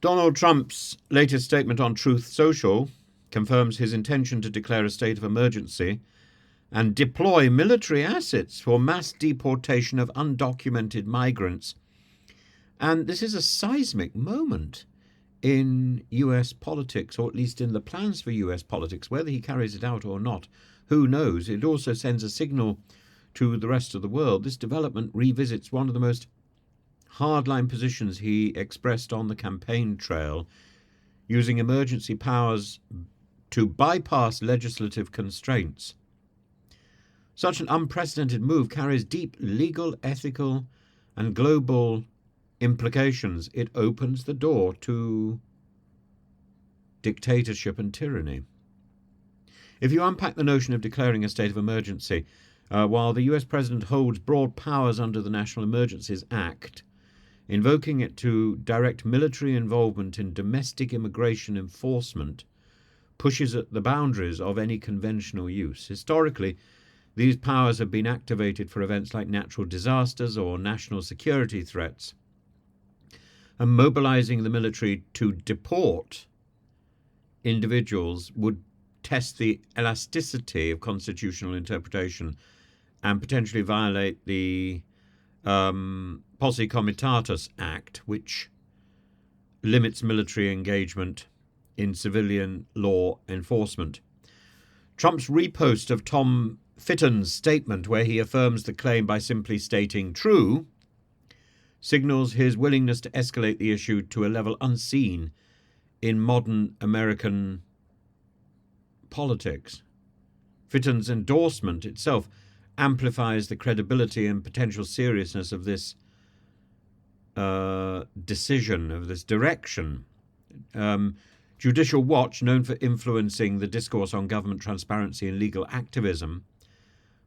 Donald Trump's latest statement on Truth Social confirms his intention to declare a state of emergency and deploy military assets for mass deportation of undocumented migrants. And this is a seismic moment in US politics, or at least in the plans for US politics. Whether he carries it out or not, who knows? It also sends a signal to the rest of the world. This development revisits one of the most hardline positions he expressed on the campaign trail, using emergency powers to bypass legislative constraints. Such an unprecedented move carries deep legal, ethical, and global implications. It opens the door to dictatorship and tyranny. If you unpack the notion of declaring a state of emergency, while the US president holds broad powers under the National Emergencies Act, invoking it to direct military involvement in domestic immigration enforcement pushes at the boundaries of any conventional use. Historically, these powers have been activated for events like natural disasters or national security threats, and mobilizing the military to deport individuals would test the elasticity of constitutional interpretation and potentially violate the Posse Comitatus Act, which limits military engagement in civilian law enforcement. Trump's repost of Tom Fitton's statement, where he affirms the claim by simply stating true, signals his willingness to escalate the issue to a level unseen in modern American politics. Fitton's endorsement itself amplifies the credibility and potential seriousness of this decision, of this direction. Judicial Watch, known for influencing the discourse on government transparency and legal activism,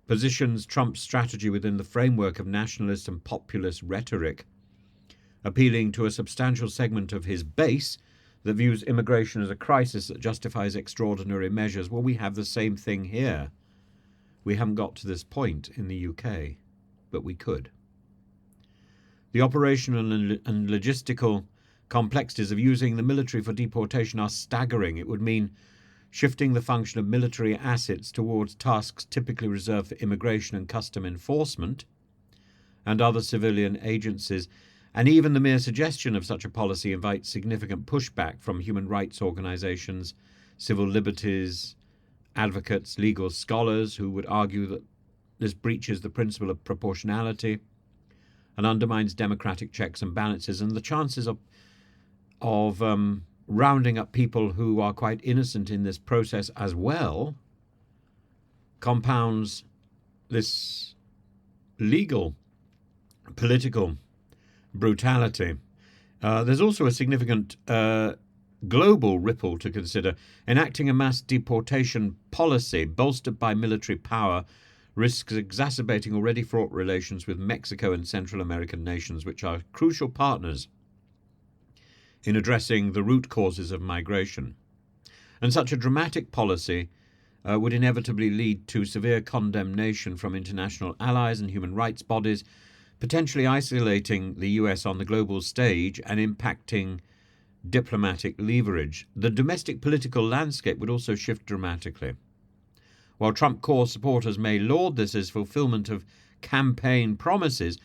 positions Trump's strategy within the framework of nationalist and populist rhetoric, appealing to a substantial segment of his base that views immigration as a crisis that justifies extraordinary measures. Well, we have the same thing here. We haven't got to this point in the UK, but we could. The operational and logistical complexities of using the military for deportation are staggering. It would mean shifting the function of military assets towards tasks typically reserved for immigration and custom enforcement and other civilian agencies. And even the mere suggestion of such a policy invites significant pushback from human rights organizations, civil liberties advocates, legal scholars who would argue that this breaches the principle of proportionality and undermines democratic checks and balances, and the chances of rounding up people who are quite innocent in this process as well compounds this legal, political brutality. There's also a significant global ripple to consider. Enacting a mass deportation policy bolstered by military power risks exacerbating already fraught relations with Mexico and Central American nations, which are crucial partners in addressing the root causes of migration. And such a dramatic policy would inevitably lead to severe condemnation from international allies and human rights bodies, potentially isolating the US on the global stage and impacting diplomatic leverage. The domestic political landscape would also shift dramatically. While Trump core supporters may laud this as fulfillment of campaign promises,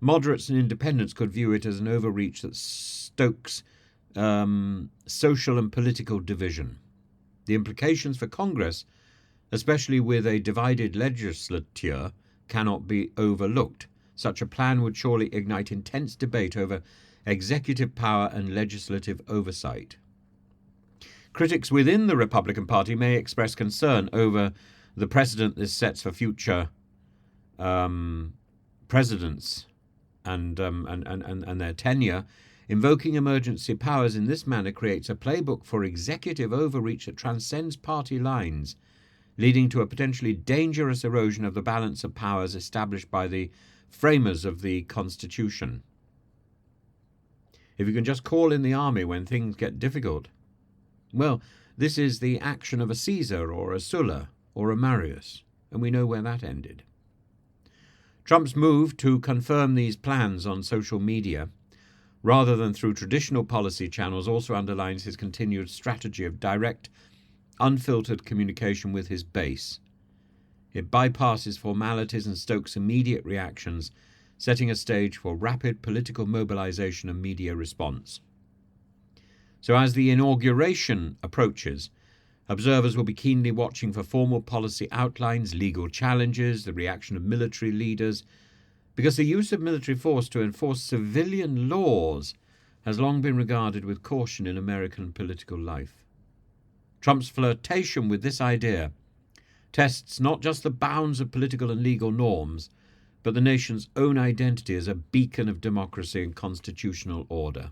moderates and independents could view it as an overreach that stokes social and political division. The implications for Congress, especially with a divided legislature, cannot be overlooked. Such a plan would surely ignite intense debate over executive power and legislative oversight. Critics within the Republican Party may express concern over the precedent this sets for future presidents and their tenure. Invoking emergency powers in this manner creates a playbook for executive overreach that transcends party lines, leading to a potentially dangerous erosion of the balance of powers established by the framers of the Constitution. If you can just call in the army when things get difficult, well, this is the action of a Caesar or a Sulla or a Marius, and we know where that ended. Trump's move to confirm these plans on social media rather than through traditional policy channels also underlines his continued strategy of direct, unfiltered communication with his base. It bypasses formalities and stokes immediate reactions, setting a stage for rapid political mobilization and media response. So as the inauguration approaches, observers will be keenly watching for formal policy outlines, legal challenges, the reaction of military leaders, because the use of military force to enforce civilian laws has long been regarded with caution in American political life. Trump's flirtation with this idea tests not just the bounds of political and legal norms, but the nation's own identity as a beacon of democracy and constitutional order.